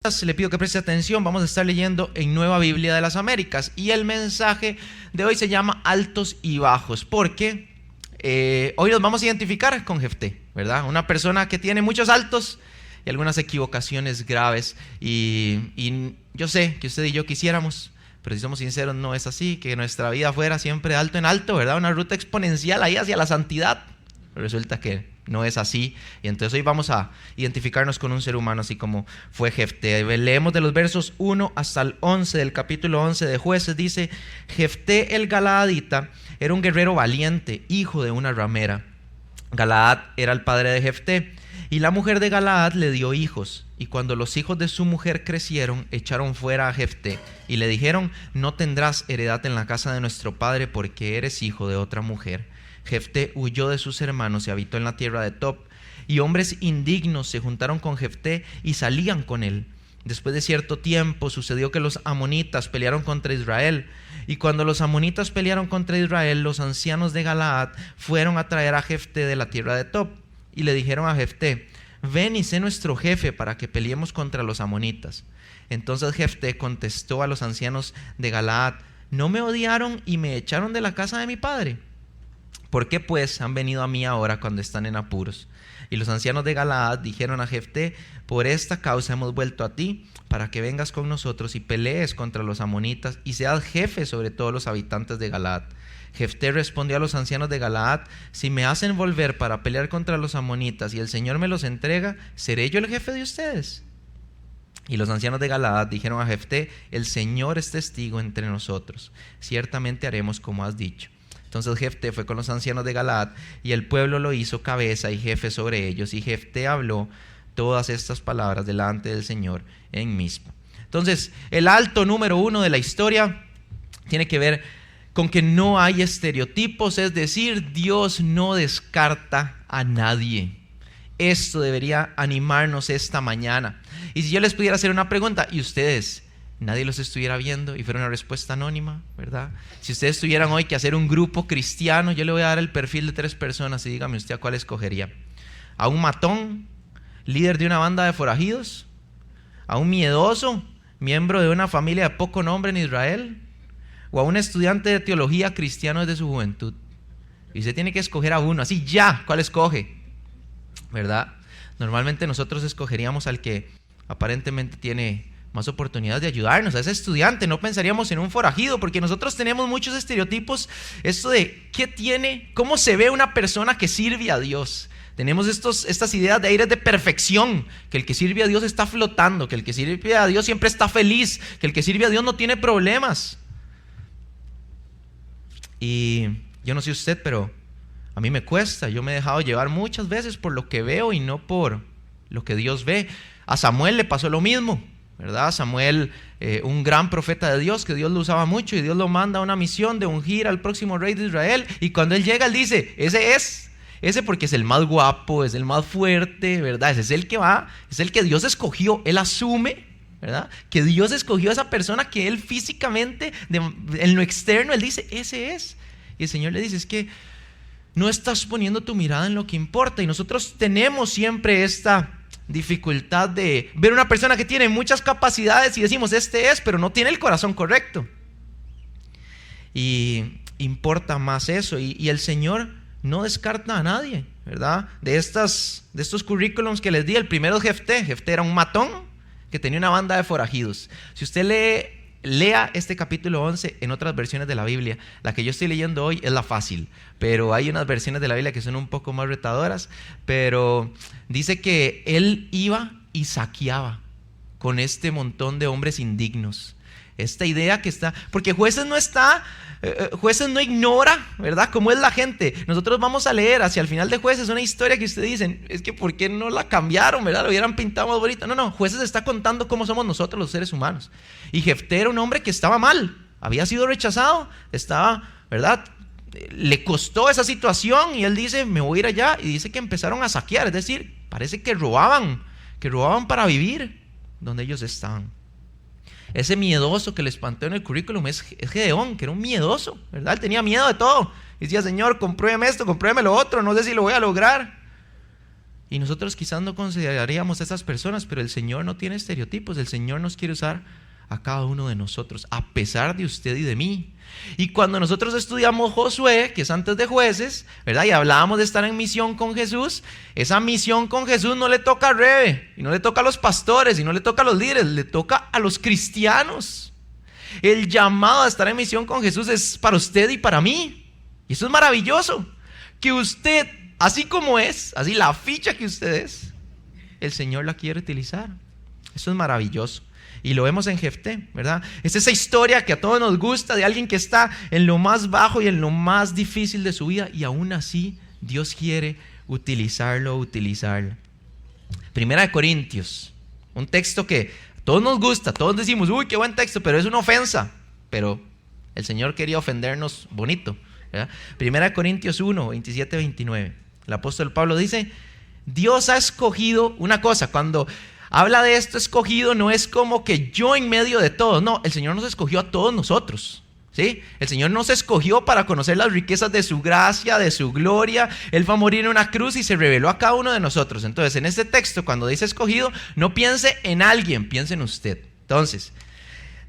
Le pido que preste atención, vamos a estar leyendo en Nueva Biblia de las Américas y el mensaje de hoy se llama Altos y Bajos, porque hoy nos vamos a identificar con Jefté, ¿verdad? Una persona que tiene muchos altos y algunas equivocaciones graves y yo sé que usted y yo quisiéramos, pero si somos sinceros no es así, que nuestra vida fuera siempre de alto en alto, ¿verdad? Una ruta exponencial ahí hacia la santidad, pero resulta que no es así. Y entonces hoy vamos a identificarnos con un ser humano así como fue Jefté. Leemos de los versos 1 hasta el 11 del capítulo 11 de Jueces. Dice: Jefté el Galaadita era un guerrero valiente, hijo de una ramera. Galaad era el padre de Jefté, y la mujer de Galaad le dio hijos. Y cuando los hijos de su mujer crecieron, echaron fuera a Jefté y le dijeron: no tendrás heredad en la casa de nuestro padre, porque eres hijo de otra mujer. Jefté huyó de sus hermanos y habitó en la tierra de Tob, y hombres indignos se juntaron con Jefté y salían con él. Después de cierto tiempo sucedió que los amonitas pelearon contra Israel, y cuando los amonitas pelearon contra Israel, los ancianos de Galaad fueron a traer a Jefté de la tierra de Tob, y le dijeron a Jefté: ven y sé nuestro jefe para que peleemos contra los amonitas. Entonces Jefté contestó a los ancianos de Galaad: ¿no me odiaron y me echaron de la casa de mi padre? ¿Por qué pues han venido a mí ahora cuando están en apuros? Y los ancianos de Galaad dijeron a Jefté: por esta causa hemos vuelto a ti, para que vengas con nosotros y pelees contra los amonitas y seas jefe sobre todos los habitantes de Galaad. Jefté respondió a los ancianos de Galaad: si me hacen volver para pelear contra los amonitas y el Señor me los entrega, ¿seré yo el jefe de ustedes? Y los ancianos de Galaad dijeron a Jefté: el Señor es testigo entre nosotros, ciertamente haremos como has dicho. Entonces Jefté fue con los ancianos de Galaad, y el pueblo lo hizo cabeza y jefe sobre ellos, y Jefté habló todas estas palabras delante del Señor en Mizpa. Entonces, el alto número 1 de la historia tiene que ver con que no hay estereotipos, es decir, Dios no descarta a nadie. Esto debería animarnos esta mañana. Y si yo les pudiera hacer una pregunta, ¿y ustedes? Nadie los estuviera viendo y fuera una respuesta anónima, ¿verdad? Si ustedes tuvieran hoy que hacer un grupo cristiano, yo le voy a dar el perfil de 3 personas y dígame usted a cuál escogería. ¿A un matón, líder de una banda de forajidos? ¿A un miedoso, miembro de una familia de poco nombre en Israel? ¿O a un estudiante de teología cristiano desde su juventud? Y usted tiene que escoger a uno, así ya, ¿cuál escoge? ¿Verdad? Normalmente nosotros escogeríamos al que aparentemente tiene más oportunidades de ayudarnos, a ese estudiante. No pensaríamos en un forajido, porque nosotros tenemos muchos estereotipos. Esto de qué tiene, cómo se ve una persona que sirve a Dios. Tenemos estas ideas de aires de perfección, que el que sirve a Dios está flotando, que el que sirve a Dios siempre está feliz, que el que sirve a Dios no tiene problemas. Y yo no sé usted, pero a mí me cuesta. Yo me he dejado llevar muchas veces por lo que veo y no por lo que Dios ve. A Samuel le pasó lo mismo, ¿verdad? Samuel, un gran profeta de Dios, que Dios lo usaba mucho, y Dios lo manda a una misión de ungir al próximo rey de Israel, y cuando él llega, él dice: ese porque es el más guapo, es el más fuerte, ¿verdad? Ese es el que va, es el que Dios escogió. Él asume, ¿verdad?, que Dios escogió a esa persona que él físicamente, en lo externo, él dice: ese es. Y el Señor le dice: es que no estás poniendo tu mirada en lo que importa. Y nosotros tenemos siempre esta dificultad de ver una persona que tiene muchas capacidades y decimos: este es, pero no tiene el corazón correcto. Y importa más eso. Y el Señor no descarta a nadie, ¿verdad? De estos currículums que les di, el primero es Jefté. Jefté era un matón que tenía una banda de forajidos. Si usted lea este capítulo 11 en otras versiones de la Biblia. La que yo estoy leyendo hoy es la fácil, pero hay unas versiones de la Biblia que son un poco más retadoras. Pero dice que él iba y saqueaba con este montón de hombres indignos. Esta idea que está, porque Jueces no ignora, ¿verdad?, cómo es la gente. Nosotros vamos a leer hacia el final de Jueces una historia que ustedes dicen: es que ¿por qué no la cambiaron, verdad? Lo hubieran pintado más bonito. No, Jueces está contando cómo somos nosotros los seres humanos. Y Jefté era un hombre que estaba mal, había sido rechazado, estaba, ¿verdad?, le costó esa situación, y él dice: me voy a ir allá. Y dice que empezaron a saquear, es decir, parece que robaban para vivir donde ellos estaban. Ese miedoso que les planteó en el currículum es Gedeón, que era un miedoso, ¿verdad? Él tenía miedo de todo. Y decía: Señor, compruébeme esto, compruébeme lo otro, no sé si lo voy a lograr. Y nosotros quizás no consideraríamos a esas personas, pero el Señor no tiene estereotipos. El Señor nos quiere usar a cada uno de nosotros, a pesar de usted y de mí. Y cuando nosotros estudiamos Josué, que es antes de Jueces, ¿verdad? Y hablábamos de estar en misión con Jesús, esa misión con Jesús no le toca a Rebe, y no le toca a los pastores, y no le toca a los líderes, le toca a los cristianos. El llamado a estar en misión con Jesús es para usted y para mí. Y eso es maravilloso, que usted, así como es, así la ficha que usted es, el Señor la quiere utilizar. Eso es maravilloso. Y lo vemos en Jefté, ¿verdad? Es esa historia que a todos nos gusta de alguien que está en lo más bajo y en lo más difícil de su vida, y aún así Dios quiere utilizarlo. Primera de Corintios, un texto que a todos nos gusta, todos decimos, uy, qué buen texto, pero es una ofensa. Pero el Señor quería ofendernos bonito, ¿verdad? Primera de Corintios 1, 27, 29. El apóstol Pablo dice, Dios ha escogido una cosa. Cuando habla de esto escogido, no es como que yo en medio de todos. No, el Señor nos escogió a todos nosotros, ¿sí? El Señor nos escogió para conocer las riquezas de su gracia, de su gloria. Él fue a morir en una cruz y se reveló a cada uno de nosotros. Entonces, en este texto, cuando dice escogido, no piense en alguien, piense en usted. Entonces,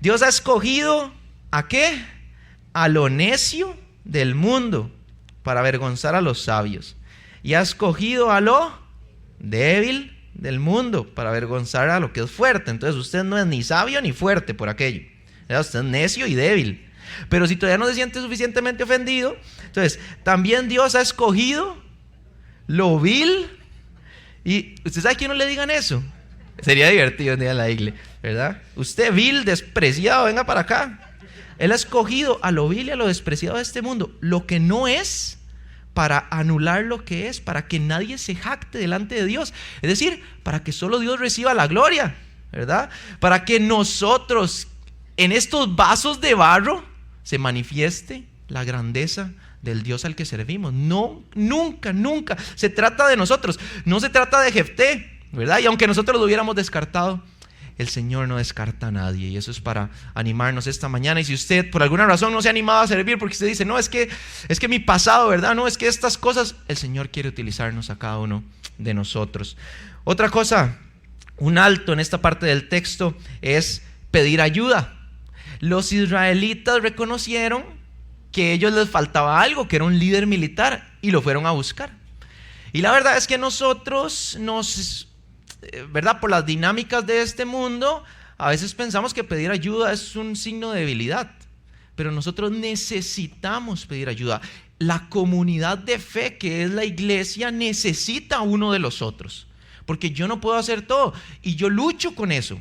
Dios ha escogido ¿a qué? A lo necio del mundo para avergonzar a los sabios. Y ha escogido a lo débil del mundo para avergonzar a lo que es fuerte. Entonces usted no es ni sabio ni fuerte por aquello, ¿verdad? Usted es necio y débil. Pero si todavía no se siente suficientemente ofendido, entonces también Dios ha escogido lo vil. Y usted sabe que no le digan eso. Sería divertido un día en la iglesia, ¿verdad? Usted vil, despreciado, venga para acá. Él ha escogido a lo vil y a lo despreciado de este mundo, lo que no es, para anular lo que es, para que nadie se jacte delante de Dios. Es decir, para que solo Dios reciba la gloria, ¿verdad? Para que nosotros, en estos vasos de barro, se manifieste la grandeza del Dios al que servimos. No, nunca se trata de nosotros, no se trata de Jefté, ¿verdad? Y aunque nosotros lo hubiéramos descartado, el Señor no descarta a nadie, y eso es para animarnos esta mañana. Y si usted por alguna razón no se ha animado a servir porque usted dice, no, es que mi pasado, ¿verdad? No, es que estas cosas, el Señor quiere utilizarnos a cada uno de nosotros. Otra cosa, un alto en esta parte del texto, es pedir ayuda. Los israelitas reconocieron que a ellos les faltaba algo, que era un líder militar, y lo fueron a buscar. Y la verdad es que nosotros ¿verdad? Por las dinámicas de este mundo, a veces pensamos que pedir ayuda es un signo de debilidad, pero nosotros necesitamos pedir ayuda. La comunidad de fe que es la iglesia necesita uno de los otros, porque yo no puedo hacer todo, y yo lucho con eso.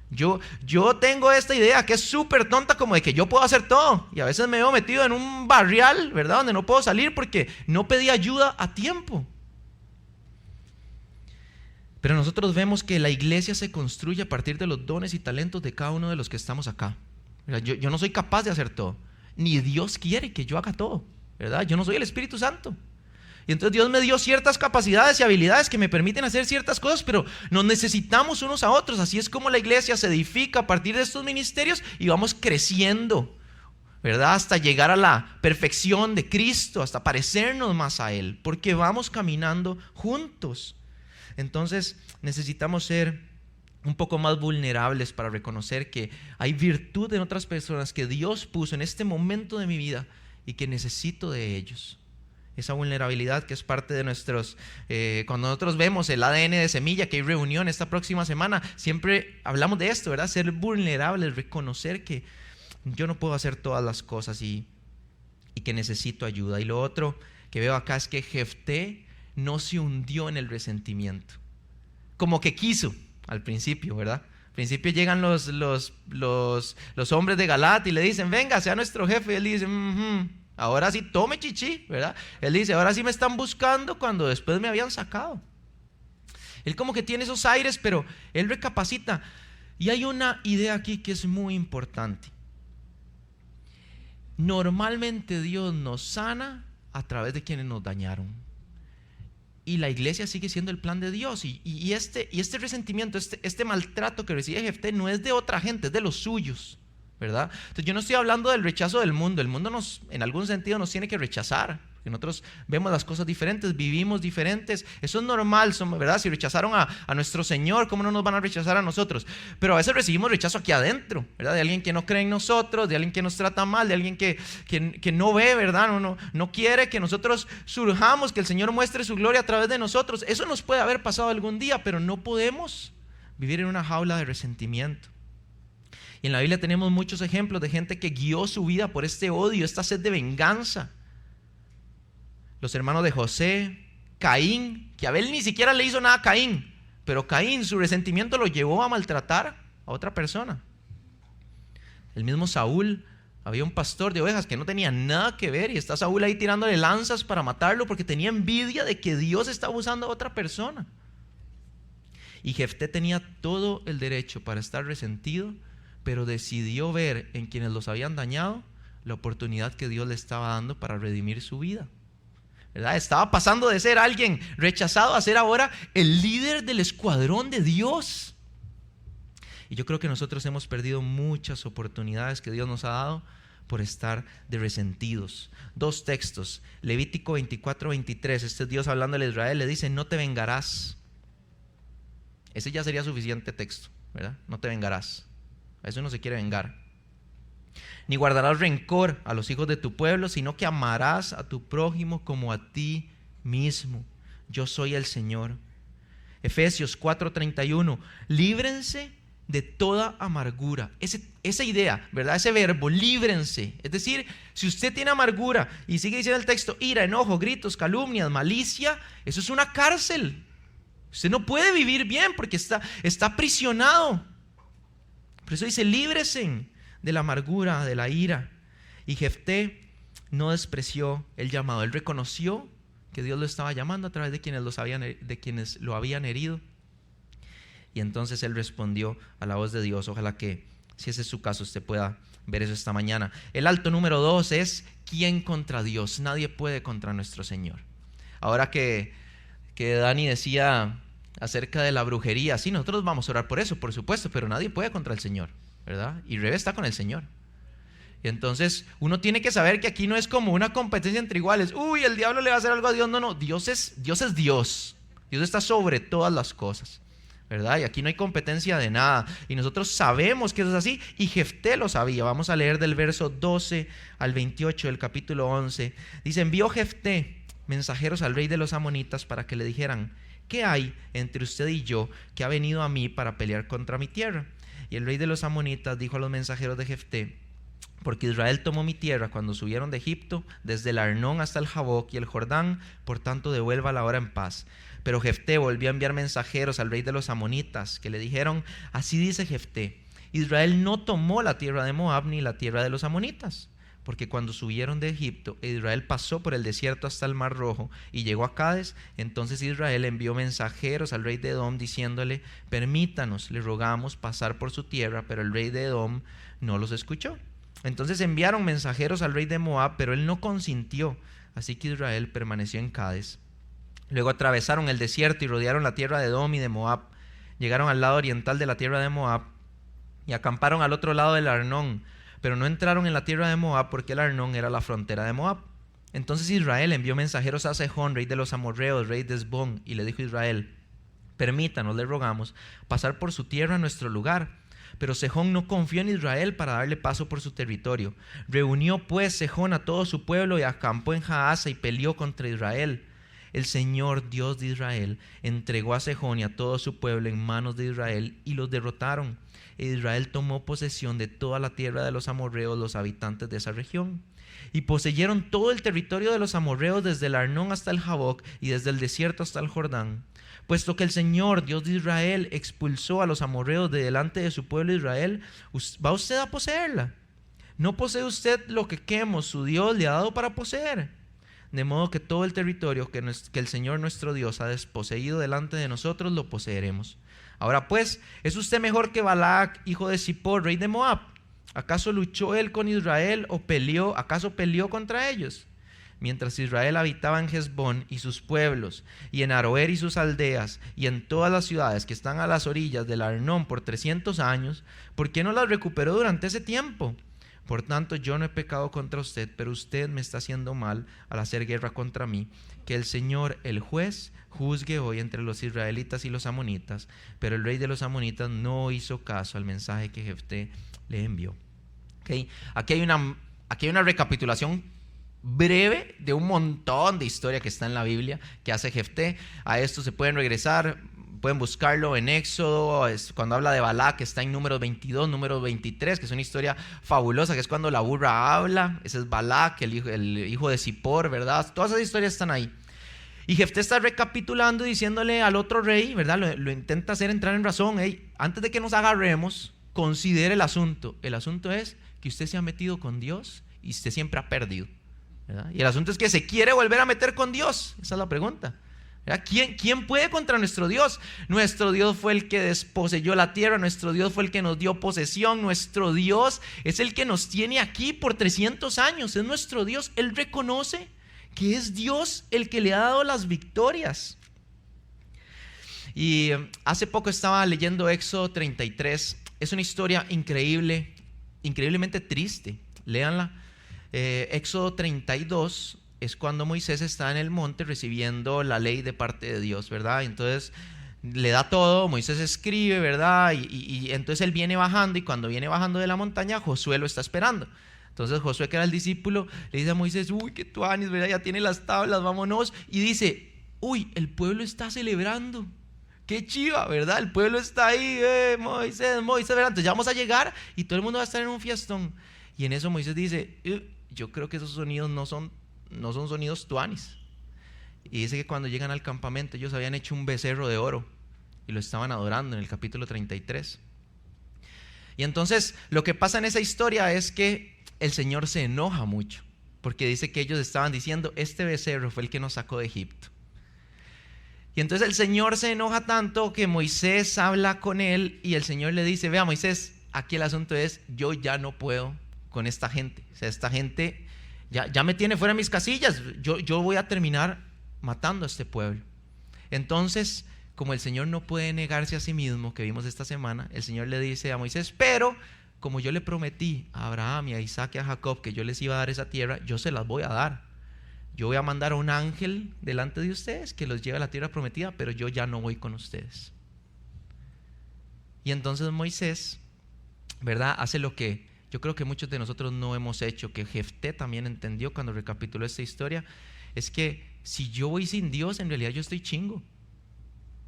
Yo tengo esta idea que es súper tonta, como de que yo puedo hacer todo, y a veces me veo metido en un barrial, ¿verdad? Donde no puedo salir porque no pedí ayuda a tiempo. Pero nosotros vemos que la iglesia se construye a partir de los dones y talentos de cada uno de los que estamos acá. Yo no soy capaz de hacer todo, ni Dios quiere que yo haga todo, ¿verdad? Yo no soy el Espíritu Santo. Y entonces Dios me dio ciertas capacidades y habilidades que me permiten hacer ciertas cosas, pero nos necesitamos unos a otros. Así es como la iglesia se edifica a partir de estos ministerios y vamos creciendo, ¿verdad? Hasta llegar a la perfección de Cristo, hasta parecernos más a Él, porque vamos caminando juntos. Entonces necesitamos ser un poco más vulnerables para reconocer que hay virtud en otras personas que Dios puso en este momento de mi vida y que necesito de ellos. Esa vulnerabilidad que es parte de nuestros, cuando nosotros vemos el ADN de Semilla, que hay reunión esta próxima semana, siempre hablamos de esto, ¿verdad? Ser vulnerables, reconocer que yo no puedo hacer todas las cosas y que necesito ayuda. Y lo otro que veo acá es que Jefté no se hundió en el resentimiento, como que quiso al principio, ¿verdad? Al principio llegan los hombres de Galat y le dicen, venga, sea nuestro jefe. Y él dice, ahora sí, tome chichi, ¿verdad? Él dice, ahora sí me están buscando cuando después me habían sacado. Él como que tiene esos aires, pero él recapacita. Y hay una idea aquí que es muy importante. Normalmente Dios nos sana a través de quienes nos dañaron. Y la iglesia sigue siendo el plan de Dios. Y este resentimiento, este maltrato que recibe Jefté no es de otra gente, es de los suyos, ¿verdad? Entonces yo no estoy hablando del rechazo del mundo. El mundo en algún sentido nos tiene que rechazar, porque nosotros vemos las cosas diferentes, vivimos diferentes. Eso es normal, ¿verdad? Si rechazaron a nuestro Señor, ¿cómo no nos van a rechazar a nosotros? Pero a veces recibimos rechazo aquí adentro, ¿verdad? De alguien que no cree en nosotros, de alguien que nos trata mal, de alguien que no ve, ¿verdad? No quiere que nosotros surjamos, que el Señor muestre su gloria a través de nosotros. Eso nos puede haber pasado algún día, pero no podemos vivir en una jaula de resentimiento. Y en la Biblia tenemos muchos ejemplos de gente que guió su vida por este odio, esta sed de venganza. Los hermanos de José, Caín, que Abel ni siquiera le hizo nada a Caín, pero Caín, su resentimiento lo llevó a maltratar a otra persona. El mismo Saúl, había un pastor de ovejas que no tenía nada que ver y está Saúl ahí tirándole lanzas para matarlo porque tenía envidia de que Dios estaba usando a otra persona. Y Jefté tenía todo el derecho para estar resentido, pero decidió ver en quienes los habían dañado la oportunidad que Dios le estaba dando para redimir su vida, ¿verdad? Estaba pasando de ser alguien rechazado a ser ahora el líder del escuadrón de Dios. Y yo creo que nosotros hemos perdido muchas oportunidades que Dios nos ha dado por estar de resentidos. Dos textos, Levítico 24:23, este es Dios hablándole a Israel, le dice: no te vengarás. Ese ya sería suficiente texto, ¿verdad? No te vengarás. A eso no se quiere vengar. Ni guardarás rencor a los hijos de tu pueblo, sino que amarás a tu prójimo como a ti mismo. Yo soy el Señor. Efesios 4:31, líbrense de toda amargura. Esa idea, ¿verdad? Ese verbo, líbrense. Es decir, si usted tiene amargura, y sigue diciendo el texto, ira, enojo, gritos, calumnias, malicia, eso es una cárcel. Usted no puede vivir bien porque está aprisionado. Por eso dice: líbresen de la amargura, de la ira. Y Jefté no despreció el llamado. Él reconoció que Dios lo estaba llamando a través de quienes lo habían herido. Y entonces él respondió a la voz de Dios. Ojalá que, si ese es su caso, usted pueda ver eso esta mañana. El alto número 2 es: ¿quién contra Dios? Nadie puede contra nuestro Señor. Ahora que Dani decía acerca de la brujería, sí, nosotros vamos a orar por eso, por supuesto, pero nadie puede contra el Señor, ¿verdad? Y Rebe está con el Señor. Y entonces uno tiene que saber que aquí no es como una competencia entre iguales. Uy, el diablo le va a hacer algo a Dios. No, Dios es Dios. Dios está sobre todas las cosas, ¿verdad? Y aquí no hay competencia de nada. Y nosotros sabemos que eso es así, y Jefté lo sabía. Vamos a leer del verso 12 al 28 del capítulo 11. Dice: envió Jefté mensajeros al rey de los amonitas para que le dijeran: ¿qué hay entre usted y yo que ha venido a mí para pelear contra mi tierra? Y el rey de los amonitas dijo a los mensajeros de Jefté: porque Israel tomó mi tierra cuando subieron de Egipto, desde el Arnón hasta el Jaboc y el Jordán, por tanto devuélvala ahora en paz. Pero Jefté volvió a enviar mensajeros al rey de los amonitas, que le dijeron: así dice Jefté: Israel no tomó la tierra de Moab ni la tierra de los amonitas, porque cuando subieron de Egipto, Israel pasó por el desierto hasta el Mar Rojo y llegó a Cades. Entonces Israel envió mensajeros al rey de Edom diciéndole: permítanos, le rogamos, pasar por su tierra. Pero el rey de Edom no los escuchó. Entonces enviaron mensajeros al rey de Moab, pero él no consintió. Así que Israel permaneció en Cades. Luego atravesaron el desierto y rodearon la tierra de Edom y de Moab. Llegaron al lado oriental de la tierra de Moab y acamparon al otro lado del Arnón, pero no entraron en la tierra de Moab porque el Arnón era la frontera de Moab. Entonces Israel envió mensajeros a Sejón, rey de los amorreos, rey de Hesbón, y le dijo a Israel: permítanos, le rogamos, pasar por su tierra a nuestro lugar. Pero Sejón no confió en Israel para darle paso por su territorio. Reunió pues Sejón a todo su pueblo y acampó en Jaasa y peleó contra Israel. El Señor, Dios de Israel, entregó a Sejón y a todo su pueblo en manos de Israel y los derrotaron. E Israel tomó posesión de toda la tierra de los amorreos, los habitantes de esa región. Y poseyeron todo el territorio de los amorreos desde el Arnón hasta el Jaboc y desde el desierto hasta el Jordán. Puesto que el Señor, Dios de Israel, expulsó a los amorreos de delante de su pueblo Israel, ¿va usted a poseerla? ¿No posee usted lo que Quemos, su Dios, le ha dado para poseer? De modo que todo el territorio que el Señor nuestro Dios ha desposeído delante de nosotros lo poseeremos. Ahora pues, ¿es usted mejor que Balac, hijo de Zippor, rey de Moab? ¿Acaso luchó él con Israel o acaso peleó contra ellos? Mientras Israel habitaba en Hesbón y sus pueblos, y en Aroer y sus aldeas, y en todas las ciudades que están a las orillas del Arnón por 300 años, ¿por qué no las recuperó durante ese tiempo? Por tanto, yo no he pecado contra usted, pero usted me está haciendo mal al hacer guerra contra mí. Que el Señor, el juez, juzgue hoy entre los israelitas y los amonitas. Pero el rey de los amonitas no hizo caso al mensaje que Jefté le envió. ¿Okay? Aquí hay una recapitulación breve de un montón de historia que está en la Biblia que hace Jefté. A esto se pueden regresar, pueden buscarlo en Éxodo, cuando habla de Balac, está en números 22, números 23, que es una historia fabulosa, que es cuando la burra habla. Ese es Balac, el hijo de Zippor, ¿verdad? Todas esas historias están ahí. Y Jefté está recapitulando y diciéndole al otro rey, ¿verdad? Lo intenta hacer entrar en razón. Hey, antes de que nos agarremos, considere el asunto. El asunto es que usted se ha metido con Dios y usted siempre ha perdido, ¿verdad? Y el asunto es que se quiere volver a meter con Dios. Esa es la pregunta. ¿Quién puede contra nuestro Dios? Nuestro Dios fue el que desposeyó la tierra, nuestro Dios fue el que nos dio posesión, nuestro Dios es el que nos tiene aquí por 300 años, es nuestro Dios. Él reconoce que es Dios el que le ha dado las victorias. Y hace poco estaba leyendo Éxodo 33, es una historia increíble, increíblemente triste, léanla. Éxodo 32 es cuando Moisés está en el monte recibiendo la ley de parte de Dios, ¿verdad? Entonces le da todo, Moisés escribe, ¿verdad? Y entonces él viene bajando, y cuando viene bajando de la montaña, Josué lo está esperando. Entonces Josué, que era el discípulo, le dice a Moisés: uy, qué tuanis, ¿verdad? Ya tiene las tablas, vámonos. Y dice: uy, el pueblo está celebrando. Qué chiva, ¿verdad? El pueblo está ahí, Moisés, ¿verdad? Entonces ya vamos a llegar y todo el mundo va a estar en un fiestón. Y en eso Moisés dice: yo creo que esos sonidos no son sonidos tuanis. Y dice que cuando llegan al campamento, ellos habían hecho un becerro de oro y lo estaban adorando en el capítulo 33. Y entonces lo que pasa en esa historia es que el Señor se enoja mucho, porque dice que ellos estaban diciendo: este becerro fue el que nos sacó de Egipto. Y entonces el Señor se enoja tanto que Moisés habla con él y el Señor le dice: vea, Moisés, aquí el asunto es, yo ya no puedo con esta gente. O sea, esta gente ya me tiene fuera de mis casillas. Yo voy a terminar matando a este pueblo. Entonces, como el Señor no puede negarse a sí mismo, que vimos esta semana, el Señor le dice a Moisés: pero como yo le prometí a Abraham y a Isaac y a Jacob que yo les iba a dar esa tierra, yo se las voy a dar. Yo voy a mandar a un ángel delante de ustedes que los lleve a la tierra prometida, pero yo ya no voy con ustedes. Y entonces Moisés, ¿verdad?, hace lo que yo creo que muchos de nosotros no hemos hecho, que Jefté también entendió cuando recapituló esta historia, es que si yo voy sin Dios, en realidad yo estoy chingo.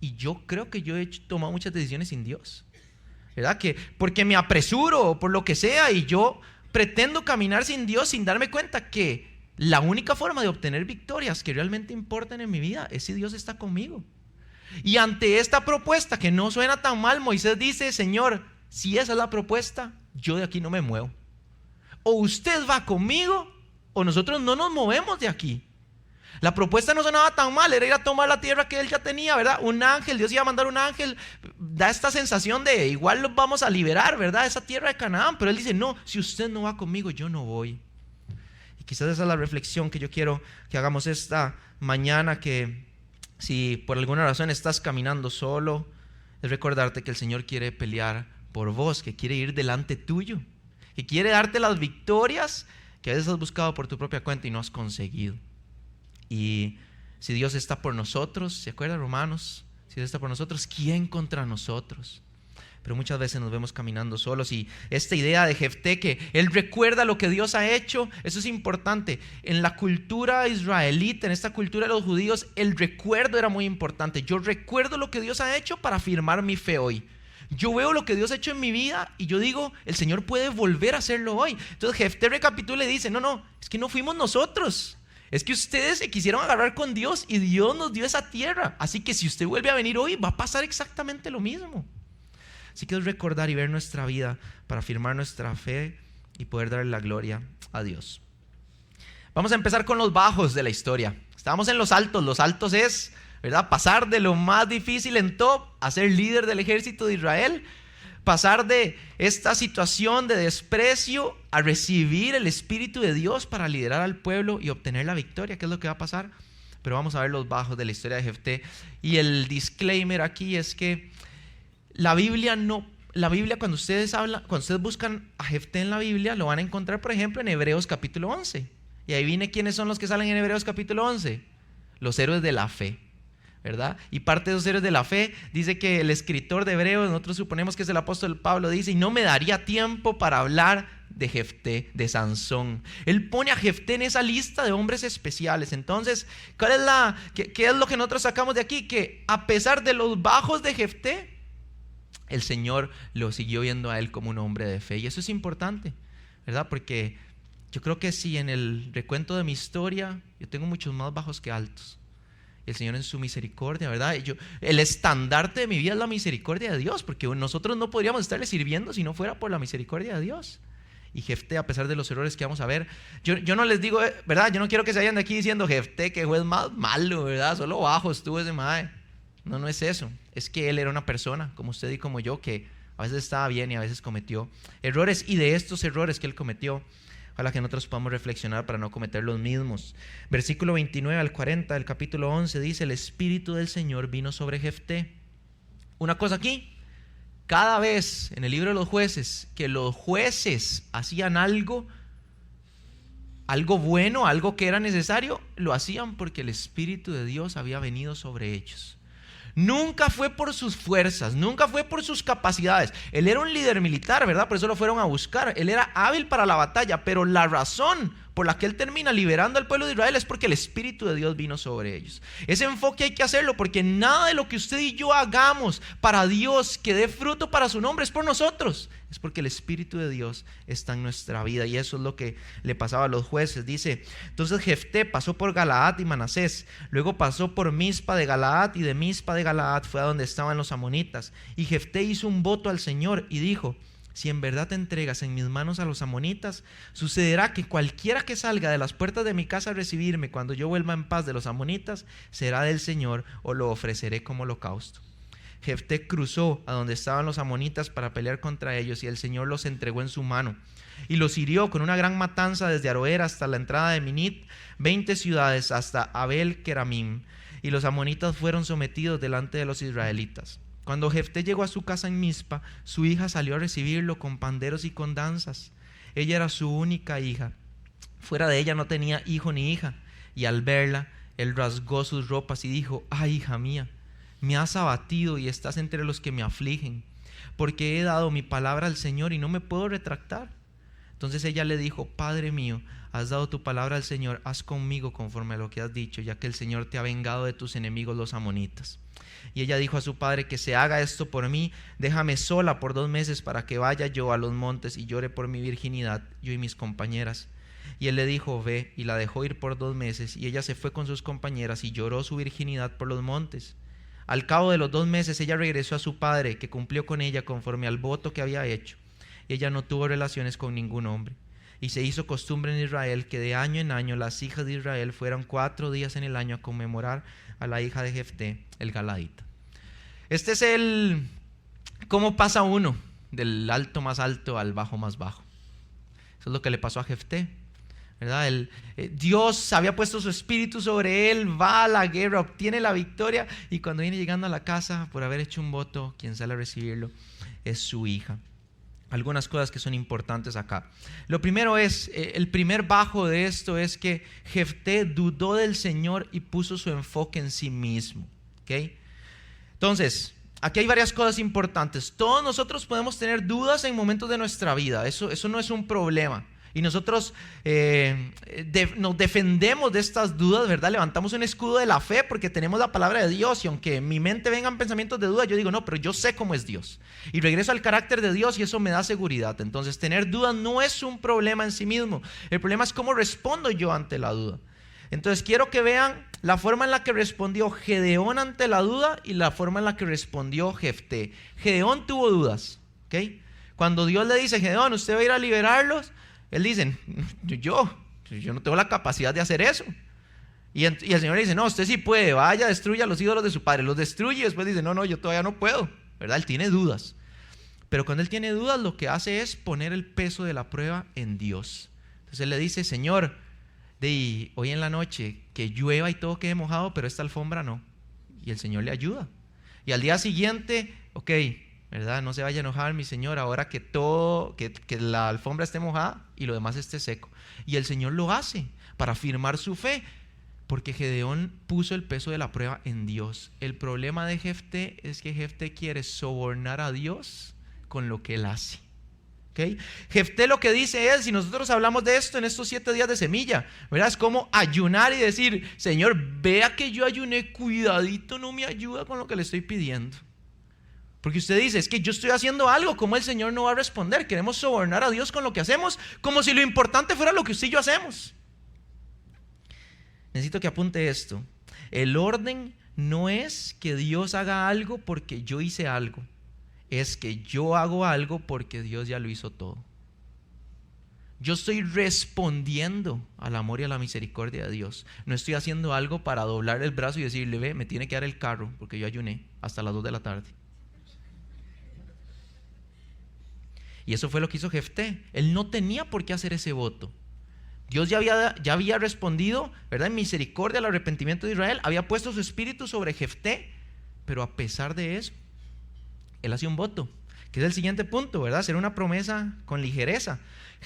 Y yo creo que yo he tomado muchas decisiones sin Dios, ¿verdad? Que porque me apresuro o por lo que sea, y yo pretendo caminar sin Dios sin darme cuenta que la única forma de obtener victorias que realmente importan en mi vida es si Dios está conmigo. Y ante esta propuesta que no suena tan mal, Moisés dice: Señor, si esa es la propuesta, yo de aquí no me muevo. O usted va conmigo o nosotros no nos movemos de aquí. La propuesta no sonaba tan mal, era ir a tomar la tierra que él ya tenía, ¿verdad? Un ángel, Dios iba a mandar un ángel, da esta sensación de igual los vamos a liberar, ¿verdad? Esa tierra de Canaán. Pero él dice: no, si usted no va conmigo, yo no voy. Y quizás esa es la reflexión que yo quiero que hagamos esta mañana, que si por alguna razón estás caminando solo, es recordarte que el Señor quiere pelear por vos, que quiere ir delante tuyo, que quiere darte las victorias que a veces has buscado por tu propia cuenta y no has conseguido. Y si Dios está por nosotros, ¿se acuerdan, Romanos? Si Dios está por nosotros, ¿quién contra nosotros? Pero muchas veces nos vemos caminando solos. Y esta idea de Jefté, que él recuerda lo que Dios ha hecho, eso es importante. En la cultura israelita, en esta cultura de los judíos, el recuerdo era muy importante. Yo recuerdo lo que Dios ha hecho para afirmar mi fe hoy. Yo veo lo que Dios ha hecho en mi vida y yo digo: el Señor puede volver a hacerlo hoy. Entonces Jefté recapitula y dice: no, es que no fuimos nosotros. Es que ustedes se quisieron agarrar con Dios y Dios nos dio esa tierra. Así que si usted vuelve a venir hoy, va a pasar exactamente lo mismo. Así que es recordar y ver nuestra vida para afirmar nuestra fe y poder darle la gloria a Dios. Vamos a empezar con los bajos de la historia. Estábamos en los altos. Los altos es, ¿verdad?, pasar de lo más difícil en top a ser líder del ejército de Israel. Pasar de esta situación de desprecio a recibir el Espíritu de Dios para liderar al pueblo y obtener la victoria. ¿Qué es lo que va a pasar? Pero vamos a ver los bajos de la historia de Jefté. Y el disclaimer aquí es que la Biblia no, la Biblia, cuando ustedes buscan a Jefté en la Biblia, lo van a encontrar, por ejemplo, en Hebreos capítulo 11. Y ahí viene quiénes son los que salen en Hebreos capítulo 11. Los héroes de la fe, ¿verdad? Y parte de los héroes de la fe dice que el escritor de Hebreos, nosotros suponemos que es el apóstol Pablo, dice: y no me daría tiempo para hablar de Jefté, de Sansón. Él pone a Jefté en esa lista de hombres especiales. Entonces, ¿qué es lo que nosotros sacamos de aquí? Que a pesar de los bajos de Jefté, el Señor lo siguió viendo a él como un hombre de fe. Y eso es importante, ¿verdad? Porque yo creo que si en el recuento de mi historia yo tengo muchos más bajos que altos, el Señor en su misericordia, ¿verdad? El estandarte de mi vida es la misericordia de Dios, porque nosotros no podríamos estarle sirviendo si no fuera por la misericordia de Dios. Y Jefté, a pesar de los errores que vamos a ver, yo no les digo, ¿verdad? Yo no quiero que se vayan de aquí diciendo: Jefté, que juez más malo, ¿verdad? Solo bajo estuvo ese mae. No, no es eso. Es que él era una persona, como usted y como yo, que a veces estaba bien y a veces cometió errores. Y de estos errores que él cometió, ojalá que nosotros podamos reflexionar para no cometer los mismos. Versículo 29 al 40 del capítulo 11 dice: el Espíritu del Señor vino sobre Jefté. Una cosa aquí: cada vez en el libro de los jueces que los jueces hacían algo bueno, algo que era necesario, lo hacían porque el Espíritu de Dios había venido sobre ellos. Nunca fue por sus fuerzas, nunca fue por sus capacidades. Él era un líder militar, ¿verdad? Por eso lo fueron a buscar. Él era hábil para la batalla, pero la razón por la que él termina liberando al pueblo de Israel es porque el Espíritu de Dios vino sobre ellos. Ese enfoque hay que hacerlo, porque nada de lo que usted y yo hagamos para Dios que dé fruto para su nombre es por nosotros, es porque el Espíritu de Dios está en nuestra vida. Y eso es lo que le pasaba a los jueces. Dice: entonces Jefté pasó por Galaad y Manasés, luego pasó por Mizpa de Galaad, y de Mizpa de Galaad fue a donde estaban los amonitas. Y Jefté hizo un voto al Señor y dijo: si en verdad te entregas en mis manos a los amonitas, sucederá que cualquiera que salga de las puertas de mi casa a recibirme cuando yo vuelva en paz de los amonitas, será del Señor, o lo ofreceré como holocausto. Jefté cruzó a donde estaban los amonitas para pelear contra ellos, y el Señor los entregó en su mano y los hirió con una gran matanza desde Aroer hasta la entrada de Minit, 20 ciudades hasta Abel Keramim, y los amonitas fueron sometidos delante de los israelitas. Cuando Jefté llegó a su casa en Mizpa, su hija salió a recibirlo con panderos y con danzas. Ella era su única hija. Fuera de ella no tenía hijo ni hija. Y al verla, él rasgó sus ropas y dijo: ay, hija mía, me has abatido y estás entre los que me afligen, porque he dado mi palabra al Señor y no me puedo retractar. Entonces ella le dijo: Padre mío, has dado tu palabra al Señor, haz conmigo conforme a lo que has dicho, ya que el Señor te ha vengado de tus enemigos los amonitas. Y ella dijo a su padre: que se haga esto por mí, déjame sola por 2 meses para que vaya yo a los montes y llore por mi virginidad, yo y mis compañeras. Y él le dijo: ve, y la dejó ir por 2 meses, y ella se fue con sus compañeras y lloró su virginidad por los montes. Al cabo de los 2 meses ella regresó a su padre, que cumplió con ella conforme al voto que había hecho. Y ella no tuvo relaciones con ningún hombre. Y se hizo costumbre en Israel que de año en año las hijas de Israel fueran 4 días en el año a conmemorar a la hija de Jefté, el galadita. Este es cómo pasa uno del alto más alto al bajo más bajo. Eso es lo que le pasó a Jefté, ¿verdad? Dios había puesto su espíritu sobre él, va a la guerra, obtiene la victoria, y cuando viene llegando a la casa por haber hecho un voto, quien sale a recibirlo es su hija. Algunas cosas que son importantes acá. Lo primero es, el primer bajo de esto es que Jefté dudó del Señor y puso su enfoque en sí mismo. ¿Okay? Entonces, aquí hay varias cosas importantes. Todos nosotros podemos tener dudas en momentos de nuestra vida. Eso no es un problema. Y nosotros nos defendemos de estas dudas, ¿verdad? Levantamos un escudo de la fe porque tenemos la palabra de Dios. Y aunque en mi mente vengan pensamientos de duda, yo digo: no, pero yo sé cómo es Dios. Y regreso al carácter de Dios y eso me da seguridad. Entonces, tener dudas no es un problema en sí mismo. El problema es cómo respondo yo ante la duda. Entonces, quiero que vean la forma en la que respondió Gedeón ante la duda y la forma en la que respondió Jefté. Gedeón tuvo dudas, ¿ok? Cuando Dios le dice: Gedeón, usted va a ir a liberarlos, él dice: yo no tengo la capacidad de hacer eso. Y el Señor le dice: no, usted sí puede, vaya, destruya los ídolos de su padre. Los destruye y después dice: no, yo todavía no puedo, ¿verdad? Él tiene dudas. Pero cuando él tiene dudas, lo que hace es poner el peso de la prueba en Dios. Entonces él le dice: Señor, hoy en la noche que llueva y todo quede mojado, pero esta alfombra no. Y el Señor le ayuda. Y al día siguiente, ok, ¿verdad? No se vaya a enojar mi Señor ahora que que la alfombra esté mojada y lo demás esté seco. Y el Señor lo hace para afirmar su fe, porque Gedeón puso el peso de la prueba en Dios. El problema de Jefté es que Jefté quiere sobornar a Dios con lo que él hace. ¿Okay? Jefté lo que dice es, si nosotros hablamos de esto en estos 7 días de semilla, ¿verdad? Es como ayunar y decir, Señor, vea que yo ayuné, cuidadito, no me ayuda con lo que le estoy pidiendo. Porque usted dice, es que yo estoy haciendo algo, ¿cómo el Señor no va a responder? Queremos sobornar a Dios con lo que hacemos, como si lo importante fuera lo que usted y yo hacemos. Necesito que apunte esto. El orden no es que Dios haga algo porque yo hice algo. Es que yo hago algo porque Dios ya lo hizo todo. Yo estoy respondiendo al amor y a la misericordia de Dios. No estoy haciendo algo para doblar el brazo y decirle, ve, me tiene que dar el carro porque yo ayuné hasta las 2 de la tarde. Y eso fue lo que hizo Jefté. Él no tenía por qué hacer ese voto. Dios ya había respondido, ¿verdad?, en misericordia al arrepentimiento de Israel. Había puesto su espíritu sobre Jefté. Pero a pesar de eso, él hacía un voto, que es el siguiente punto, ¿verdad? Hacer una promesa con ligereza.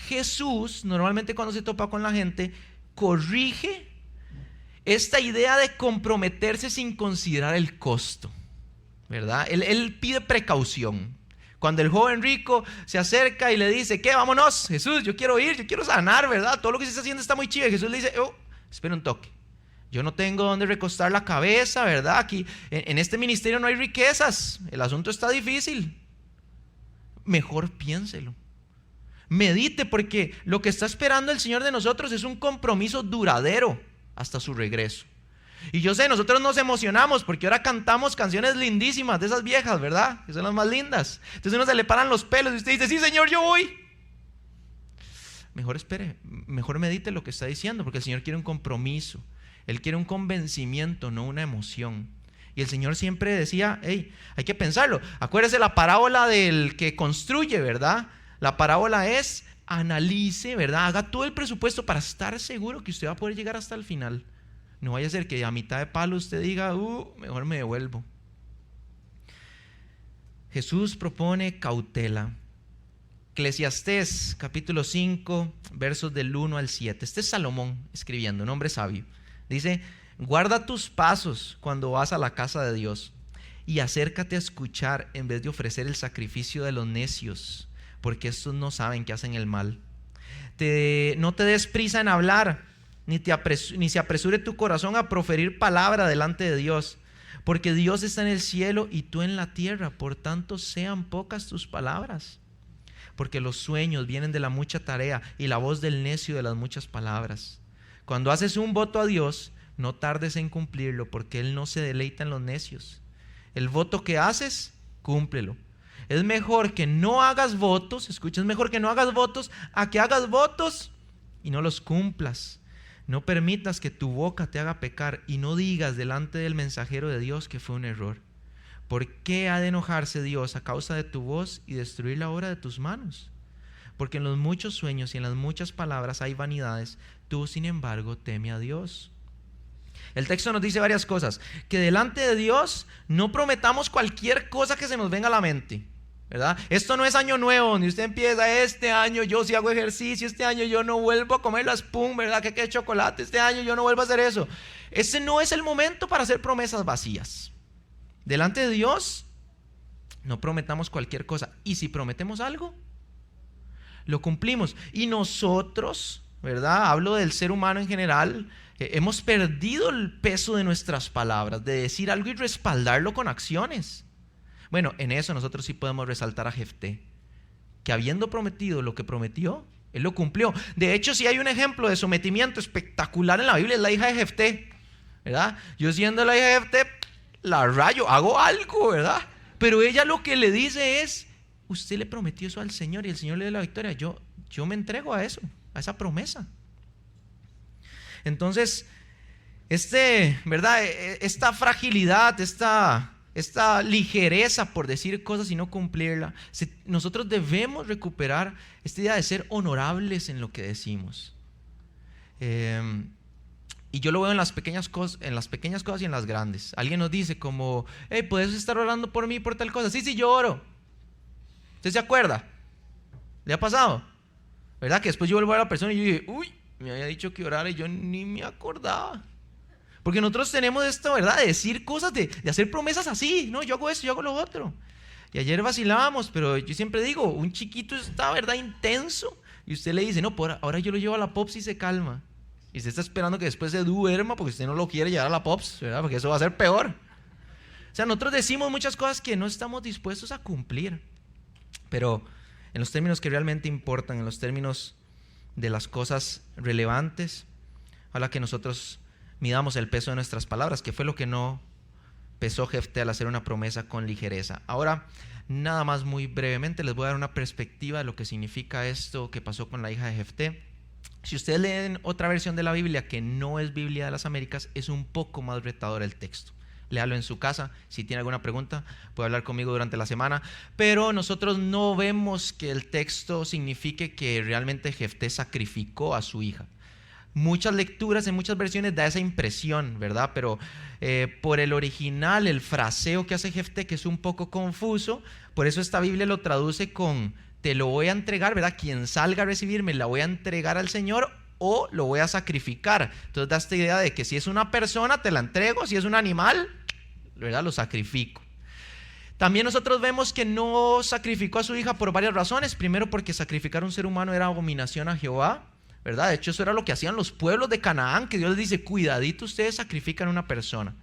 Jesús, normalmente cuando se topa con la gente, corrige esta idea de comprometerse sin considerar el costo, ¿verdad? Él pide precaución. Cuando el joven rico se acerca y le dice, ¿qué? Vámonos, Jesús, yo quiero ir, yo quiero sanar, ¿verdad? Todo lo que se está haciendo está muy chido. Y Jesús le dice, espera un toque. Yo no tengo dónde recostar la cabeza, ¿verdad? Aquí en este ministerio no hay riquezas. El asunto está difícil. Mejor piénselo. Medite, porque lo que está esperando el Señor de nosotros es un compromiso duradero hasta su regreso. Y yo sé, nosotros nos emocionamos porque ahora cantamos canciones lindísimas de esas viejas, ¿verdad? Que son las más lindas. Entonces uno se le paran los pelos y usted dice, sí, Señor, yo voy. Mejor espere, mejor medite lo que está diciendo, porque el Señor quiere un compromiso. Él quiere un convencimiento, no una emoción. Y el Señor siempre decía, hey, hay que pensarlo. Acuérdese la parábola del que construye, ¿verdad? La parábola es, analice, ¿verdad? Haga todo el presupuesto para estar seguro que usted va a poder llegar hasta el final. No vaya a ser que a mitad de palo usted diga, mejor me devuelvo. Jesús propone cautela. Eclesiastés capítulo 5, versos del 1 al 7. Este es Salomón escribiendo, un hombre sabio. Dice, guarda tus pasos cuando vas a la casa de Dios y acércate a escuchar en vez de ofrecer el sacrificio de los necios, porque estos no saben que hacen el mal. No te des prisa en hablar, ni se apresure tu corazón a proferir palabra delante de Dios, porque Dios está en el cielo y tú en la tierra, por tanto sean pocas tus palabras. Porque los sueños vienen de la mucha tarea y la voz del necio de las muchas palabras. Cuando haces un voto a Dios, no tardes en cumplirlo, porque Él no se deleita en los necios. El voto que haces, cúmplelo. Es mejor que no hagas votos, escucha, es mejor que no hagas votos a que hagas votos y no los cumplas. No permitas que tu boca te haga pecar y no digas delante del mensajero de Dios que fue un error. ¿Por qué ha de enojarse Dios a causa de tu voz y destruir la obra de tus manos? Porque en los muchos sueños y en las muchas palabras hay vanidades. Tú, sin embargo, teme a Dios. El texto nos dice varias cosas. Que delante de Dios no prometamos cualquier cosa que se nos venga a la mente, ¿verdad? Esto no es año nuevo, donde usted empieza, este año yo sí hago ejercicio, este año yo no vuelvo a comer las pum, ¿verdad? Que quede chocolate, este año yo no vuelvo a hacer eso. Ese no es el momento para hacer promesas vacías. Delante de Dios no prometamos cualquier cosa, y si prometemos algo, lo cumplimos. Y nosotros, ¿verdad? Hablo del ser humano en general, hemos perdido el peso de nuestras palabras, de decir algo y respaldarlo con acciones. Bueno, en eso nosotros sí podemos resaltar a Jefté, que habiendo prometido lo que prometió, él lo cumplió. De hecho, si hay un ejemplo de sometimiento espectacular en la Biblia, es la hija de Jefté, ¿verdad? Yo siendo la hija de Jefté, la rayo, hago algo, ¿verdad? Pero ella lo que le dice es, usted le prometió eso al Señor y el Señor le dio la victoria. Yo me entrego a eso, a esa promesa. Entonces, ¿verdad? Esta fragilidad, esta ligereza por decir cosas y no cumplirla, nosotros debemos recuperar esta idea de ser honorables en lo que decimos. Y yo lo veo en las pequeñas cosas y en las grandes. Alguien nos dice como, hey, ¿puedes estar orando por mí por tal cosa? Sí, yo oro. ¿Usted se acuerda? ¿Le ha pasado? ¿Verdad? Que después yo vuelvo a la persona y yo dije, uy, me había dicho que orara y yo ni me acordaba. Porque nosotros tenemos esto, ¿verdad? De decir cosas, de hacer promesas así. No, yo hago esto, yo hago lo otro. Y ayer vacilábamos, pero yo siempre digo, un chiquito está, ¿verdad? Intenso. Y usted le dice, no, ahora yo lo llevo a la Pops y se calma. Y usted está esperando que después se duerma porque usted no lo quiere llevar a la Pops, ¿verdad? Porque eso va a ser peor. O sea, nosotros decimos muchas cosas que no estamos dispuestos a cumplir. Pero en los términos que realmente importan, en los términos de las cosas relevantes, ojalá que nosotros midamos el peso de nuestras palabras, que fue lo que no pesó Jefté al hacer una promesa con ligereza. Ahora, nada más muy brevemente, les voy a dar una perspectiva de lo que significa esto que pasó con la hija de Jefté. Si ustedes leen otra versión de la Biblia que no es Biblia de las Américas, es un poco más retador el texto. Léalo en su casa. Si tiene alguna pregunta, puede hablar conmigo durante la semana. Pero nosotros no vemos que el texto signifique que realmente Jefté sacrificó a su hija. Muchas lecturas en muchas versiones da esa impresión, ¿verdad? Pero por el original, el fraseo que hace Jefté, que es un poco confuso, por eso esta Biblia lo traduce con te lo voy a entregar, ¿verdad? Quien salga a recibirme la voy a entregar al Señor o lo voy a sacrificar. Entonces da esta idea de que si es una persona te la entrego, si es un animal, ¿verdad? Lo sacrifico. También nosotros vemos que no sacrificó a su hija por varias razones. Primero, porque sacrificar a un ser humano era abominación a Jehová, ¿verdad? De hecho, eso era lo que hacían los pueblos de Canaán, que Dios les dice, cuidadito, ustedes sacrifican a una persona.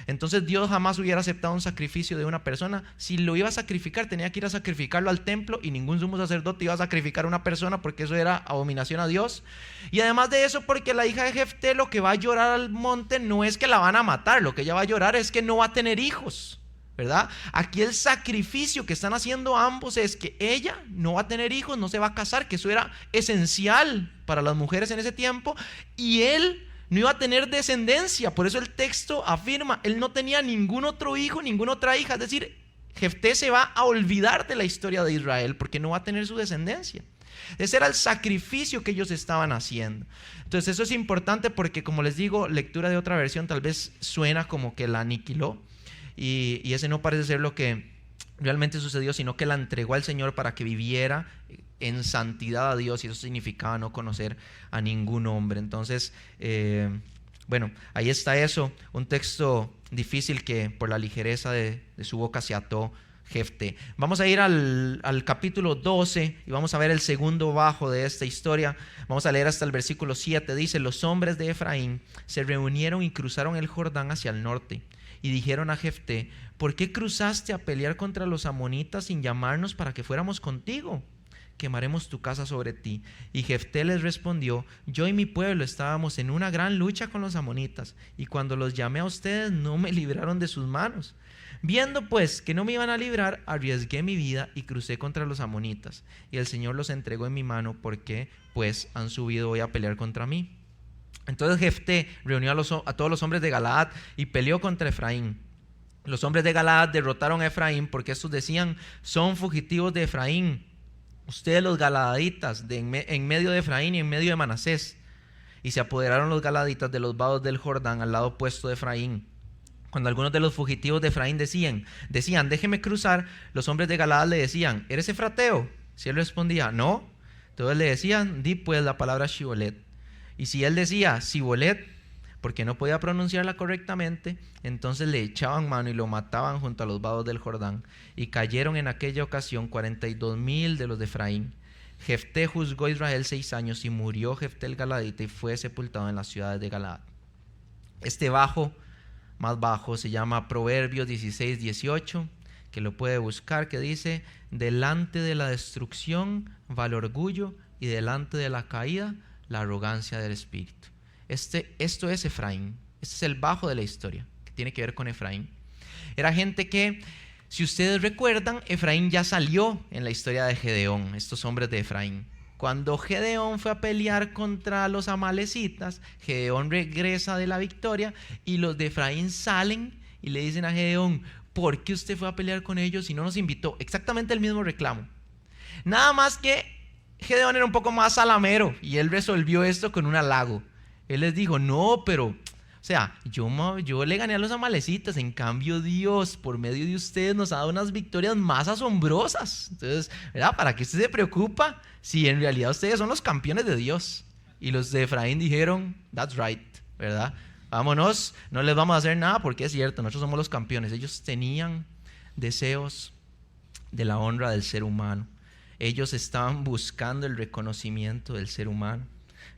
Entonces Dios jamás hubiera aceptado un sacrificio de una persona. Si lo iba a sacrificar, tenía que ir a sacrificarlo al templo y ningún sumo sacerdote iba a sacrificar a una persona porque eso era abominación a Dios. Y además de eso, porque la hija de Jefté lo que va a llorar al monte no es que la van a matar, lo que ella va a llorar es que no va a tener hijos, ¿verdad? Aquí el sacrificio que están haciendo ambos es que ella no va a tener hijos, no se va a casar, que eso era esencial para las mujeres en ese tiempo, y él no iba a tener descendencia. Por eso el texto afirma, él no tenía ningún otro hijo, ninguna otra hija. Es decir, Jefté se va a olvidar de la historia de Israel porque no va a tener su descendencia. Ese era el sacrificio que ellos estaban haciendo. Entonces eso es importante porque, como les digo, lectura de otra versión tal vez suena como que la aniquiló, y ese no parece ser lo que realmente sucedió, sino que la entregó al Señor para que viviera en santidad a Dios, y eso significaba no conocer a ningún hombre. Entonces, bueno, ahí está eso, un texto difícil que por la ligereza de su boca se ató Jefté. Vamos a ir al capítulo 12 y vamos a ver el segundo bajo de esta historia. Vamos a leer hasta el versículo 7. Dice: los hombres de Efraín se reunieron y cruzaron el Jordán hacia el norte. Y dijeron a Jefté: ¿por qué cruzaste a pelear contra los amonitas sin llamarnos para que fuéramos contigo? Quemaremos tu casa sobre ti. Y Jefté les respondió: yo y mi pueblo estábamos en una gran lucha con los amonitas, y cuando los llamé a ustedes no me libraron de sus manos. Viendo pues que no me iban a librar, arriesgué mi vida y crucé contra los amonitas, y el Señor los entregó en mi mano, porque pues han subido hoy a pelear contra mí. Entonces Jefté reunió a todos los hombres de Galaad y peleó contra Efraín. Los hombres de Galaad derrotaron a Efraín porque estos decían: son fugitivos de Efraín, ustedes los galaaditas, en medio de Efraín y en medio de Manasés. Y se apoderaron los galaaditas de los vados del Jordán al lado opuesto de Efraín. Cuando algunos de los fugitivos de Efraín decían: déjeme cruzar, los hombres de Galaad le decían: ¿eres efrateo? Si él respondía: no, entonces le decían: di pues la palabra Shibolet. Y si él decía Sibolet, porque no podía pronunciarla correctamente, entonces le echaban mano y lo mataban junto a los vados del Jordán. Y cayeron en aquella ocasión 42,000 de los de Efraín. Jefté juzgó a Israel 6 años y murió Jefté el Galadita y fue sepultado en las ciudades de Galaad. Este bajo, más bajo, se llama Proverbios 16:18, que lo puede buscar, que dice: delante de la destrucción va el orgullo, y delante de la caída la arrogancia del espíritu. Esto es Efraín. Este es el bajo de la historia, que tiene que ver con Efraín. Era gente que, si ustedes recuerdan, Efraín ya salió en la historia de Gedeón, estos hombres de Efraín. Cuando Gedeón fue a pelear contra los amalecitas, Gedeón regresa de la victoria y los de Efraín salen y le dicen a Gedeón: ¿por qué usted fue a pelear con ellos y no nos invitó? Exactamente el mismo reclamo. Nada más que Gedeón era un poco más salamero y él resolvió esto con un halago. Él les dijo: no, pero, o O sea, yo le gané a los amalecitas, en cambio Dios, por medio de ustedes, nos ha dado unas victorias más asombrosas. Entonces, ¿verdad? ¿Para qué usted se preocupa si en realidad ustedes son los campeones de Dios? Y los de Efraín dijeron, that's right, ¿verdad? Vámonos, no les vamos a hacer nada porque es cierto, nosotros somos los campeones. Ellos tenían deseos de la honra del ser humano. Ellos estaban buscando el reconocimiento del ser humano,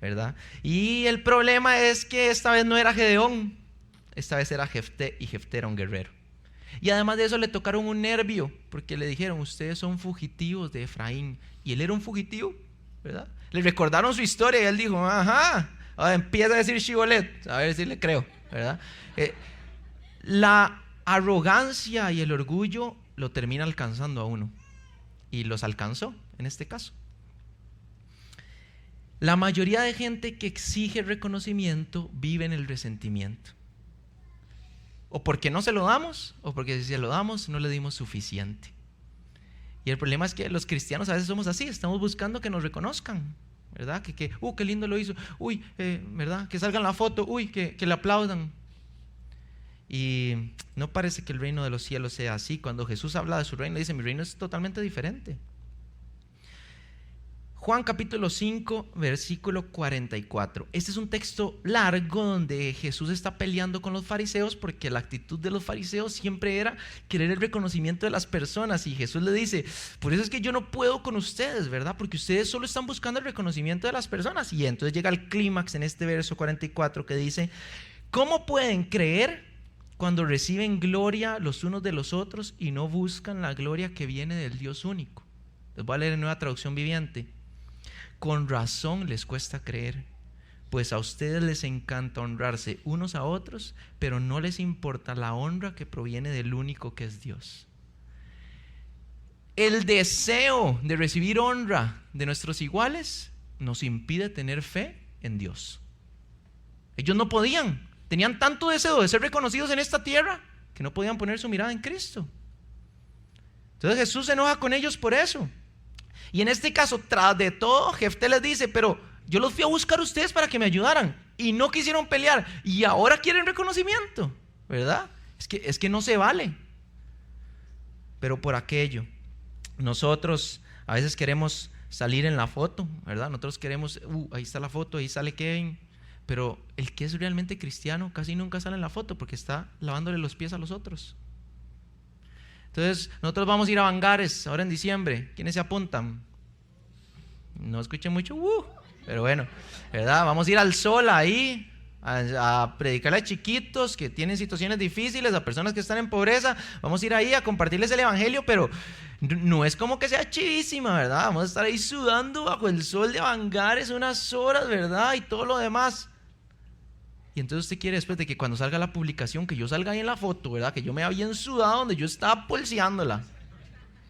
¿verdad? Y el problema es que esta vez no era Gedeón, esta vez era Jefté, y Jefté era un guerrero. Y además de eso le tocaron un nervio, porque le dijeron, ustedes son fugitivos de Efraín. Y él era un fugitivo, ¿verdad? Le recordaron su historia y él dijo, ajá, ahora empieza a decir Shibolet, a ver si le creo, ¿verdad? La arrogancia y el orgullo lo termina alcanzando a uno, y los alcanzó en este caso. La mayoría de gente que exige reconocimiento vive en el resentimiento. O porque no se lo damos, o porque si se lo damos no le dimos suficiente. Y el problema es que los cristianos a veces somos así, estamos buscando que nos reconozcan, ¿verdad? Qué lindo lo hizo, uy, ¿verdad? Que salga en la foto, uy, que le aplaudan. Y no parece que el reino de los cielos sea así. Cuando Jesús habla de su reino, dice, mi reino es totalmente diferente. Juan capítulo 5, versículo 44. Este es un texto largo donde Jesús está peleando con los fariseos, porque la actitud de los fariseos siempre era querer el reconocimiento de las personas. Y Jesús le dice, por eso es que yo no puedo con ustedes, ¿verdad? Porque ustedes solo están buscando el reconocimiento de las personas. Y entonces llega el clímax en este verso 44 que dice, ¿cómo pueden creer cuando reciben gloria los unos de los otros y no buscan la gloria que viene del Dios único? Les voy a leer en Nueva Traducción Viviente. Con razón les cuesta creer, pues a ustedes les encanta honrarse unos a otros, pero no les importa la honra que proviene del único que es Dios. El deseo de recibir honra de nuestros iguales nos impide tener fe en Dios. Ellos no podían, tenían tanto deseo de ser reconocidos en esta tierra que no podían poner su mirada en Cristo. Entonces Jesús se enoja con ellos por eso. Y en este caso, tras de todo, Jefté les dice, pero yo los fui a buscar a ustedes para que me ayudaran y no quisieron pelear y ahora quieren reconocimiento, ¿verdad? Es que no se vale. Pero por aquello, nosotros a veces queremos salir en la foto, ¿verdad? Nosotros queremos, ahí está la foto, ahí sale Kevin, pero el que es realmente cristiano casi nunca sale en la foto porque está lavándole los pies a los otros. Entonces, nosotros vamos a ir a Bangares ahora en diciembre. ¿Quiénes se apuntan? No escuchen mucho, pero bueno, ¿verdad? Vamos a ir al Sol ahí a predicarle a chiquitos que tienen situaciones difíciles, a personas que están en pobreza. Vamos a ir ahí a compartirles el evangelio, pero no es como que sea chivísima, ¿verdad? Vamos a estar ahí sudando bajo el sol de Bangares unas horas, ¿verdad? Y todo lo demás. Y entonces usted quiere, después de que cuando salga la publicación, que yo salga ahí en la foto, ¿verdad? Que yo me vea bien sudado donde yo estaba pulseándola.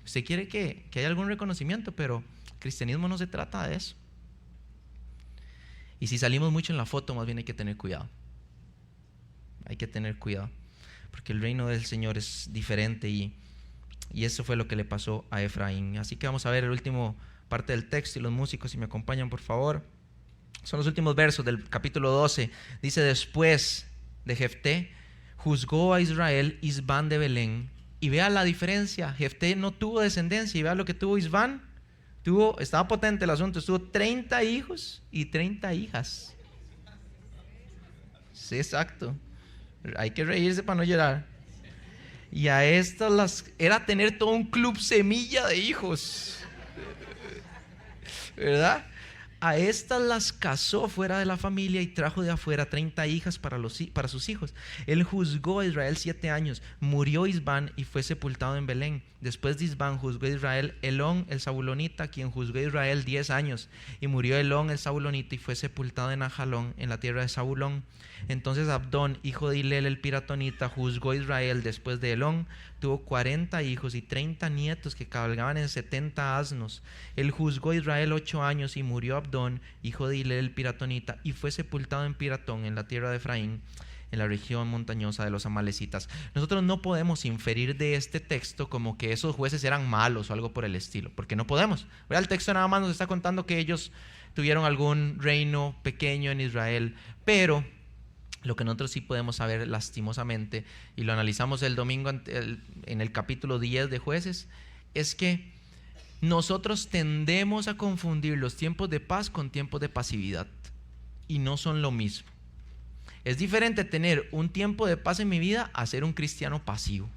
Usted quiere que haya algún reconocimiento, pero el cristianismo no se trata de eso. Y si salimos mucho en la foto, más bien hay que tener cuidado. Hay que tener cuidado, porque el reino del Señor es diferente y eso fue lo que le pasó a Efraín. Así que vamos a ver el último parte del texto, y los músicos, si me acompañan, por favor. Son los últimos versos del capítulo 12. Dice, después de Jefté, juzgó a Israel Isbán de Belén. Y vea la diferencia, Jefté no tuvo descendencia, y vea lo que tuvo Isbán. Estaba potente el asunto, tuvo 30 hijos y 30 hijas. Sí, exacto. Hay que reírse para no llorar. Y a estas era tener todo un club semilla de hijos, ¿verdad? A estas las casó fuera de la familia y trajo de afuera 30 hijas para sus hijos. Él juzgó a Israel 7 años. Murió Isbán y fue sepultado en Belén. Después de Isbán juzgó a Israel Elón el Zabulonita, quien juzgó a Israel 10 años. Y murió Elón el Zabulonita y fue sepultado en Ajalón, en la tierra de Zabulón. Entonces Abdón, hijo de Hilel el Piratonita, juzgó a Israel después de Elón. Tuvo 40 hijos y 30 nietos que cabalgaban en 70 asnos. Él juzgó a Israel 8 años y murió Abdón, hijo de Hilel el Piratonita, y fue sepultado en Piratón, en la tierra de Efraín, en la región montañosa de los amalecitas. Nosotros no podemos inferir de este texto como que esos jueces eran malos o algo por el estilo, porque no podemos. El texto nada más nos está contando que ellos tuvieron algún reino pequeño en Israel, pero Lo que nosotros sí podemos saber lastimosamente, y lo analizamos el domingo en el capítulo 10 de Jueces, es que nosotros tendemos a confundir los tiempos de paz con tiempos de pasividad, y no son lo mismo. Es diferente tener un tiempo de paz en mi vida a ser un cristiano pasivo.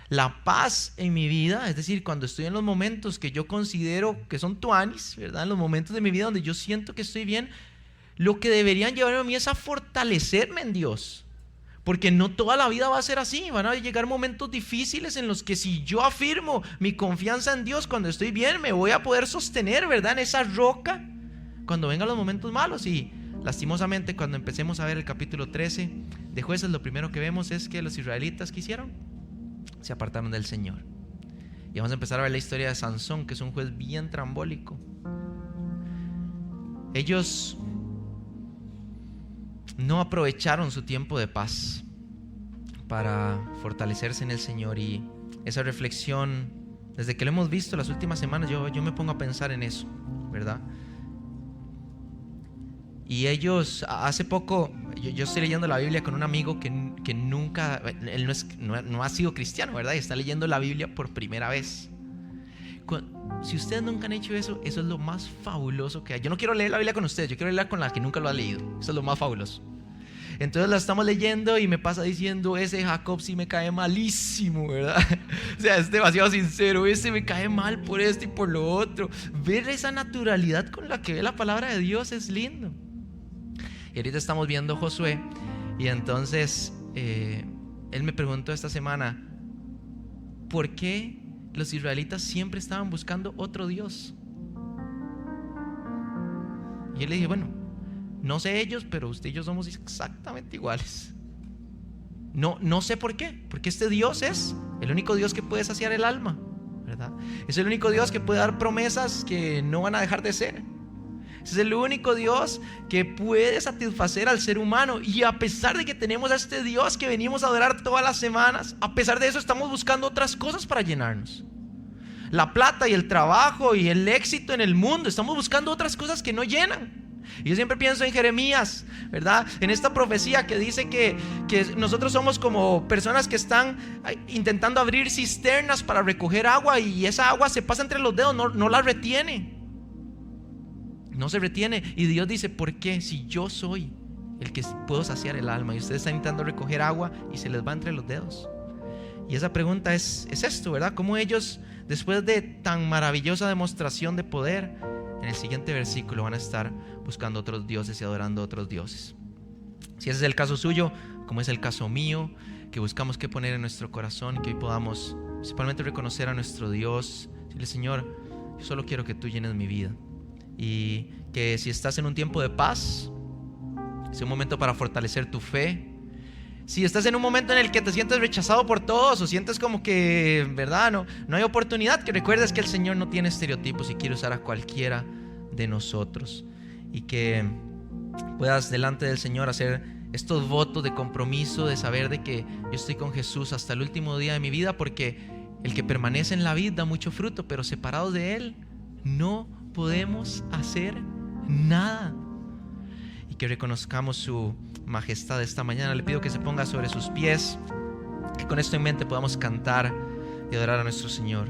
La paz en mi vida, es decir, cuando estoy en los momentos que yo considero que son tuanis, ¿verdad? En los momentos de mi vida donde yo siento que estoy bien, lo que deberían llevarme a mí es a fortalecerme en Dios. Porque no toda la vida va a ser así. Van a llegar momentos difíciles en los que si yo afirmo mi confianza en Dios cuando estoy bien, me voy a poder sostener, ¿verdad? En esa roca cuando vengan los momentos malos. Y lastimosamente, cuando empecemos a ver el capítulo 13 de Jueces, lo primero que vemos es que los israelitas, ¿qué hicieron? Se apartaron del Señor. Y vamos a empezar a ver la historia de Sansón, que es un juez bien trambólico. Ellos no aprovecharon su tiempo de paz para fortalecerse en el Señor. Y esa reflexión, desde que lo hemos visto las últimas semanas, yo me pongo a pensar en eso, ¿verdad? Y ellos, hace poco, yo estoy leyendo la Biblia con un amigo que nunca, él no ha sido cristiano, ¿verdad? Y está leyendo la Biblia por primera vez. Si ustedes nunca han hecho eso, eso es lo más fabuloso que hay. Yo no quiero leer la Biblia con ustedes, yo quiero leerla con la que nunca lo ha leído. Eso es lo más fabuloso. Entonces la estamos leyendo y me pasa diciendo: ese Jacob sí me cae malísimo, ¿verdad? O sea, es demasiado sincero. Ese me cae mal por esto y por lo otro. Ver esa naturalidad con la que ve la palabra de Dios es lindo. Y ahorita estamos viendo Josué. Y entonces él me preguntó esta semana: ¿por qué los israelitas siempre estaban buscando otro Dios? Y yo le dije: bueno, no sé ellos, pero usted y yo somos exactamente iguales. No sé por qué. Porque este Dios es el único Dios que puede saciar el alma, ¿verdad? Es el único Dios que puede dar promesas que no van a dejar de ser. Es el único Dios que puede satisfacer al ser humano. Y a pesar de que tenemos a este Dios que venimos a adorar todas las semanas, a pesar de eso estamos buscando otras cosas para llenarnos. La plata y el trabajo y el éxito en el mundo. Estamos buscando otras cosas que no llenan. Y yo siempre pienso en Jeremías, ¿verdad? En esta profecía que dice que nosotros somos como personas que están intentando abrir cisternas para recoger agua, y esa agua se pasa entre los dedos, no la retiene. No se retiene. Y Dios dice: ¿por qué? Si yo soy el que puedo saciar el alma, y ustedes están intentando recoger agua y se les va entre los dedos. Y esa pregunta es esto, ¿verdad? ¿Cómo ellos, después de tan maravillosa demostración de poder, en el siguiente versículo van a estar buscando otros dioses y adorando otros dioses? Si ese es el caso suyo, como es el caso mío, que buscamos qué poner en nuestro corazón, que hoy podamos principalmente reconocer a nuestro Dios, decirle: Señor, yo solo quiero que tú llenes mi vida. Y que si estás en un tiempo de paz, es un momento para fortalecer tu fe. Si estás en un momento en el que te sientes rechazado por todos, o sientes como que, ¿verdad? No hay oportunidad, que recuerdes que el Señor no tiene estereotipos y quiere usar a cualquiera de nosotros. Y que puedas delante del Señor hacer estos votos de compromiso, de saber de que yo estoy con Jesús hasta el último día de mi vida, porque el que permanece en la vid da mucho fruto, pero separados de Él no podemos hacer nada. Y que reconozcamos su majestad esta mañana. Le pido que se ponga sobre sus pies, que con esto en mente podamos cantar y adorar a nuestro Señor.